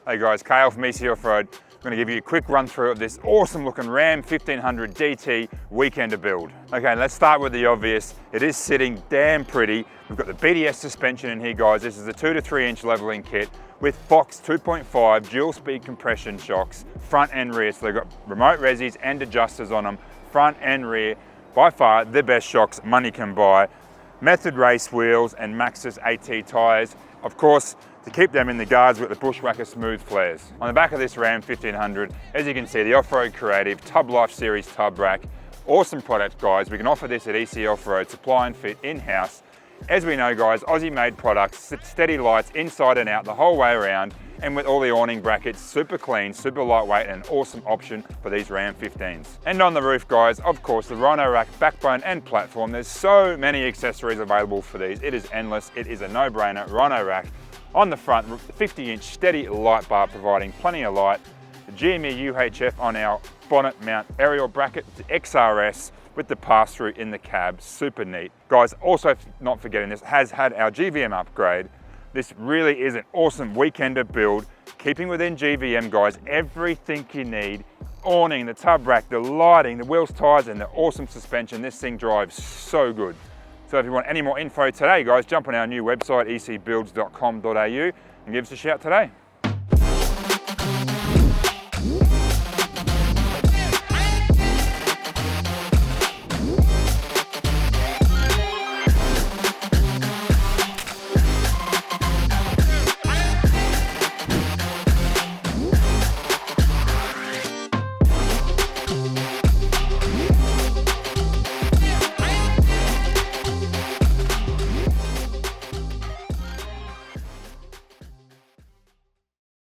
Hey guys, Kale from OFFROAD. I'm going to give you a quick run through of this awesome looking Ram 1500 DT weekender build. Okay, let's start with the obvious. It is sitting damn pretty. We've got the BDS suspension in here, guys. This is a 2 to 3 inch leveling kit with Fox 2.5 dual speed compression shocks, front and rear. So they've got remote resis and adjusters on them, front and rear. By far the best shocks money can buy. Method race wheels and Maxxis AT tyres. Of course, to keep them in the guards with the Bushwhacker smooth flares. On the back of this Ram 1500, as you can see, the Off-Road Creative Tub Life Series tub rack. Awesome product, guys. We can offer this at EC Off-Road, supply and fit in-house. As we know, guys, Aussie-made products, steady lights inside and out the whole way around, and with all the awning brackets, super clean, super lightweight, and an awesome option for these Ram 15s. And on the roof, guys, of course, the Rhino rack, backbone, and platform. There's so many accessories available for these. It is endless. It is a no-brainer. Rhino rack. On the front, 50-inch steady light bar providing plenty of light. The GME UHF on our bonnet mount aerial bracket, the XRS with the pass-through in the cab, super neat. Guys, also not forgetting this, has had our GVM upgrade. This really is an awesome weekender build. Keeping within GVM, guys, everything you need. Awning, the tub rack, the lighting, the wheels, tires, and the awesome suspension. This thing drives so good. So if you want any more info today, guys, jump on our new website, ecbuilds.com.au, and give us a shout today.